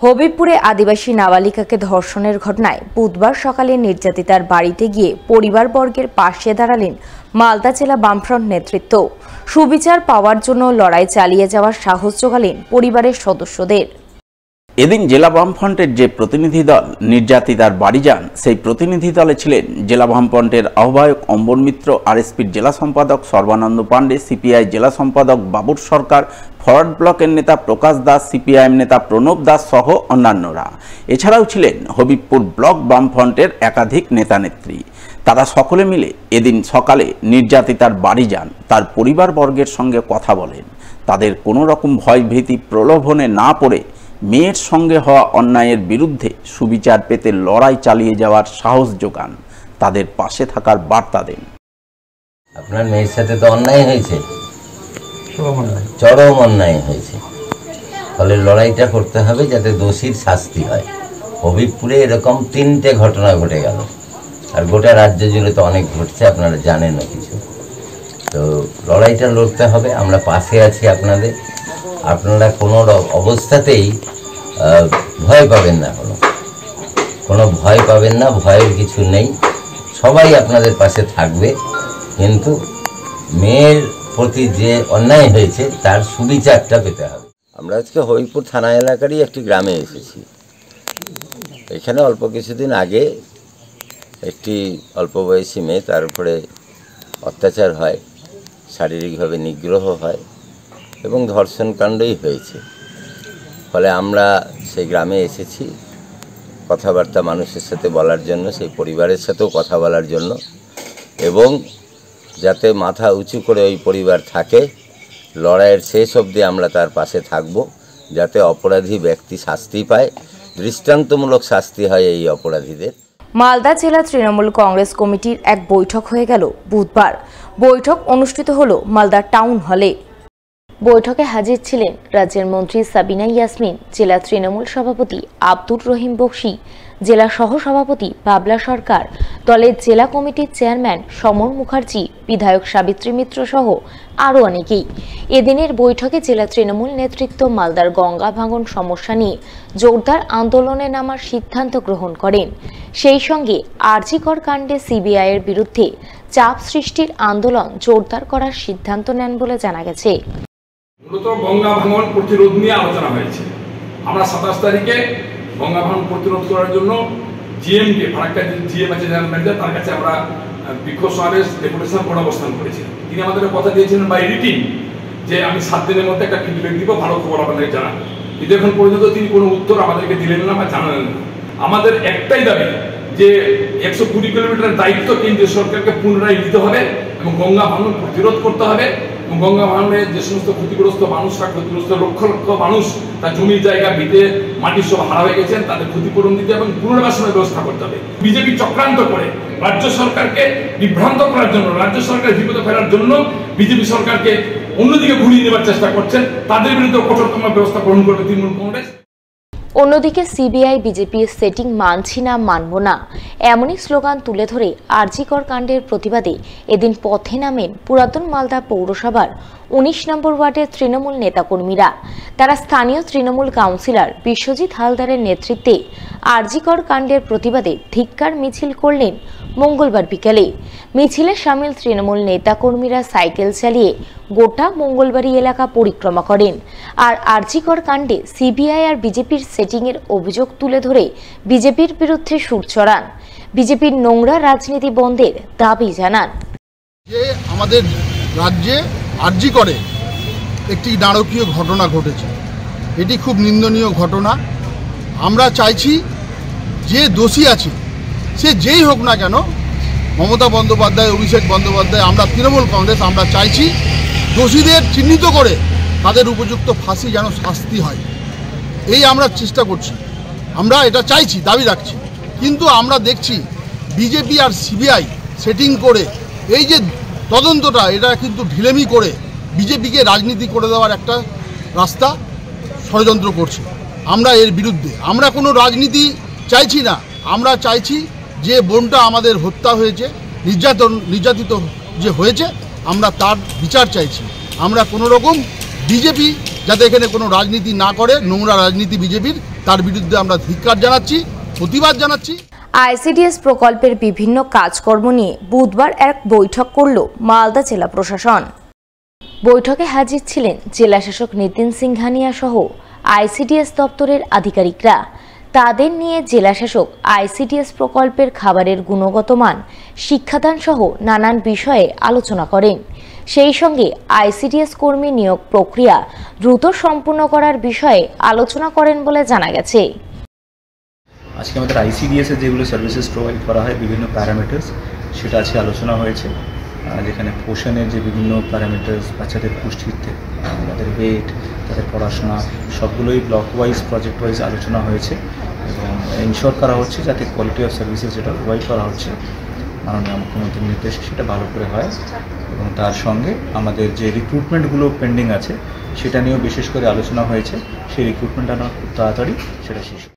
হবিবপুরে আদিবাসী নাবালিকাকে ধর্ষণের ঘটনায় বুধবার সকালে নির্যাতিতার বাড়িতে গিয়ে পরিবারবর্গের পাশে দাঁড়ালেন মালদা জেলা বামফ্রন্ট নেতৃত্ব। সুবিচার পাওয়ার জন্য লড়াই চালিয়ে যাওয়ার সাহস জোগালেন পরিবারের সদস্যদের। এদিন জেলা বামফ্রন্টের যে প্রতিনিধি দল নির্যাতিতার বাড়ি যান, সেই প্রতিনিধি দলে ছিলেন জেলা বামফ্রন্টের আহ্বায়ক অম্বর মিত্র, আরএসপির জেলা সম্পাদক সর্বানন্দ পাণ্ডে, সিপিআই জেলা সম্পাদক বাবুর সরকার, ফরওয়ার্ড ব্লকের নেতা প্রকাশ দাস, সিপিআইএম নেতা প্রণব দাস সহ অন্যান্যরা। এছাড়াও ছিলেন হবিবপুর ব্লক বামফ্রন্টের একাধিক নেতানেত্রী। তারা সকলে মিলে এদিন সকালে নির্যাতিতার বাড়ি যান, তার পরিবারবর্গের সঙ্গে কথা বলেন। তাদের কোনো রকম ভয়ভীতি প্রলোভনে না পড়ে মেয়ের সঙ্গে হওয়া অন্যায়ের বিরুদ্ধে সুবিচার পেতে লড়াই চালিয়ে যাওয়ার সাহস যোগান, তাদের পাশে থাকার বার্তা দেন। আপনার মেয়ের সাথে তো অন্যায় হয়েছে, চরম অন্যায় হয়েছে, ফলে লড়াইটা করতে হবে যাতে দোষীর শাস্তি হয়। হবিবপুরে এরকম 3টে ঘটনা ঘটে গেল, আর গোটা রাজ্য জুড়ে তো অনেক ঘটছে, আপনারা জানেনও কিছু। তো লড়াইটা লড়তে হবে, আমরা পাশে আছি আপনাদের। আপনারা কোনো অবস্থাতেই ভয় পাবেন না, কোনো ভয় পাবেন না, ভয়ের কিছু নেই, সবাই আপনাদের পাশে থাকবে। কিন্তু মেয়ের প্রতি যে অন্যায় হয়েছে তার সুবিচারটা পেতে হবে। আমরা আজকে হবিবপুর থানা এলাকারই একটি গ্রামে এসেছি। এখানে অল্প কিছুদিন আগে একটি অল্প বয়সী মেয়ে, তার উপরে অত্যাচার হয়, শারীরিকভাবে নিগ্রহ হয় এবং ধর্ষণকাণ্ডই হয়েছে। ফলে আমরা সেই গ্রামে এসেছি কথাবার্তা মানুষের সাথে বলার জন্য, সেই পরিবারের সাথেও কথা বলার জন্য, এবং যাতে মাথা উঁচু করে ওই পরিবার থাকে, লড়াইয়ের শেষ অবধি আমরা তার পাশে থাকব, যাতে অপরাধী ব্যক্তি শাস্তি পায়, দৃষ্টান্তমূলক শাস্তি হয় এই অপরাধীদের। মালদা জেলা তৃণমূল কংগ্রেস কমিটির এক বৈঠক হয়ে গেল বুধবার। বৈঠক অনুষ্ঠিত হলো মালদা টাউন হলে। বৈঠকে হাজির ছিলেন রাজ্যের মন্ত্রী সাবিনা ইয়াসমিন, জেলা তৃণমূল সভাপতি আব্দুর রহিম বক্সি, জেলা সহসভাপতি বাবলা সরকার, দলের জেলা কমিটির চেয়ারম্যান সমর মুখার্জি, বিধায়ক সাবিত্রী মিত্র সহ আরও অনেকেই। এদিনের বৈঠকে জেলা তৃণমূল নেতৃত্ব মালদার গঙ্গা ভাঙন সমস্যা নিয়ে জোরদার আন্দোলনে নামার সিদ্ধান্ত গ্রহণ করেন। সেই সঙ্গে আরজি কর কাণ্ডে সিবিআইয়ের বিরুদ্ধে চাপ সৃষ্টির আন্দোলন জোরদার করার সিদ্ধান্ত নেন বলে জানা গেছে। মূলত গঙ্গা ভাঙন প্রতিরোধ নিয়ে আলোচনা হয়েছে। আমরা 27 তারিখে গঙ্গা ভাঙন প্রতিরোধ করার জন্য জিএমকে, ফারাক্কা জিএম আছে জেনারেল ম্যানেজার, তার কাছে আমরা বিক্ষোভ সমাবেশ ডেপুটেশন করে অবস্থান করেছি। তিনি আমাদের কথা দিয়েছিলেন বাই রিটিন যে আমি 7 দিনের মধ্যে একটা ফিডব্যাক দিব, ভালো খবর আপনাদেরকে জানান। কিন্তু এখন পর্যন্ত তিনি কোনো উত্তর আমাদেরকে দিলেন না বা জানালেন না। আমাদের একটাই দাবি যে 120 কিলোমিটারের দায়িত্ব কেন্দ্রীয় সরকারকে পুনরায় নিতে হবে এবং গঙ্গা ভাঙন প্রতিরোধ করতে হবে। এবং গঙ্গা ভাঙনে যে সমস্ত ক্ষতিগ্রস্ত মানুষরা, ক্ষতিগ্রস্ত লক্ষ লক্ষ মানুষ, তার জমির জায়গা, ভিটে মাটির সব হারা হয়ে গেছেন, তাদের ক্ষতিপূরণ দিতে এবং পুনর্বাসনের ব্যবস্থা করতে হবে। বিজেপি চক্রান্ত করে রাজ্য সরকারকে বিভ্রান্ত করার জন্য, রাজ্য সরকার বিপদে ফেরার জন্য বিজেপি সরকারকে অন্যদিকে ঘুরিয়ে নেবার চেষ্টা করছেন। তাদের বিরুদ্ধে কঠোরতম ব্যবস্থা গ্রহণ করবে তৃণমূল কংগ্রেস। অন্যদিকে সিবিআই বিজেপির সেটিং মানছি না, মানব না, এমনই স্লোগান তুলে ধরে আরজি কর কাণ্ডের প্রতিবাদে এদিন পথে নামেন পুরাতন মালদা পৌরসভার 19 নম্বর ওয়ার্ডের তৃণমূল নেতাকর্মীরা। তারা স্থানীয় তৃণমূল কাউন্সিলর বিশ্বজিৎ হালদারের নেতৃত্বে আরজি কর কাণ্ডের প্রতিবাদে ধিক্কার মিছিল করলেন মঙ্গলবার বিকালে। মিছিলে সামিল তৃণমূল নেতাকর্মীরা সাইকেল চালিয়ে গোটা মঙ্গলবাড়ি এলাকা পরিক্রমা করেন। আর আরজি কর কাণ্ডে সিবিআই আর বিজেপির সেটিংয়ের অভিযোগ তুলে ধরে বিজেপির বিরুদ্ধে সুর চড়ান। বিজেপির নোংরা রাজনীতি বন্ধের দাবি জানান। যে আমাদের রাজ্যে আরজি করে একটি নারকীয় ঘটনা ঘটেছে, এটি খুব নিন্দনীয় ঘটনা। আমরা চাইছি যে দোষী আছে সে যেই হোক না কেন, মমতা বন্দ্যোপাধ্যায়, অভিষেক বন্দ্যোপাধ্যায়, আমরা তৃণমূল কংগ্রেস, আমরা চাইছি দোষীদের চিহ্নিত করে তাদের উপযুক্ত ফাঁসি যেন শাস্তি হয়, এই আমরা চেষ্টা করছি, আমরা এটা চাইছি, দাবি রাখছি। কিন্তু আমরা দেখছি বিজেপি আর সিবিআই সেটিং করে এই যে তদন্তটা, এটা কিন্তু ঢিলেমি করে বিজেপিকে রাজনীতি করে দেওয়ার একটা রাস্তা ষড়যন্ত্র করছে। আমরা এর বিরুদ্ধে, আমরা কোনো রাজনীতি চাইছি না। আমরা চাইছি যে বোনটা আমাদের হত্যা হয়েছে, নির্যাতিত যে হয়েছে, আমরা তার বিচার চাইছি। আমরা কোনো রকম বিজেপি যাতে এখানে কোনো রাজনীতি না করে, নোংরা রাজনীতি বিজেপির, তার বিরুদ্ধে আমরা ধিক্কার জানাচ্ছি, প্রতিবাদ জানাচ্ছি। আইসিডিএস প্রকল্পের বিভিন্ন কাজকর্ম নিয়ে বুধবার এক বৈঠক করল মালদা জেলা প্রশাসন। বৈঠকে হাজির ছিলেন জেলাশাসক নিতিন সিংহানিয়া সহ আইসিডিএস দপ্তরের আধিকারিকরা। তাদের নিয়ে জেলাশাসক আইসিডিএস প্রকল্পের খাবারের গুণগত মান, শিক্ষাদান সহ নানান বিষয়ে আলোচনা করেন। সেই সঙ্গে আইসিডিএস কর্মী নিয়োগ প্রক্রিয়া দ্রুত সম্পূর্ণ করার বিষয়ে আলোচনা করেন বলে জানা গেছে। আজকে আমাদের আইসিডিএস এর যেগুলো সার্ভিসেস প্রোভাইড করা হয় বিভিন্ন প্যারামিটার্স, সেটা আজকে আলোচনা হয়েছে। যেখানে পোষণের যে বিভিন্ন প্যারামিটার্স, বাচ্চাদের পুষ্টির থেকে তাদের ওয়েট, তাদের পড়াশোনা, সবগুলোই ব্লক ওয়াইজ, প্রজেক্ট ওয়াইজ আলোচনা হয়েছে এবং ইনশোর করা হচ্ছে যাতে কোয়ালিটি অফ সার্ভিসেস যেটা প্রোভাইড করা হচ্ছে মাননীয় মুখ্যমন্ত্রীর নির্দেশে সেটা ভালো করে হয়। এবং তার সঙ্গে আমাদের যে রিক্রুটমেন্টগুলো পেন্ডিং আছে সেটা নিয়েও বিশেষ করে আলোচনা হয়েছে। সেই রিক্রুটমেন্ট আনা খুব তাড়াতাড়ি সেটা শেষ।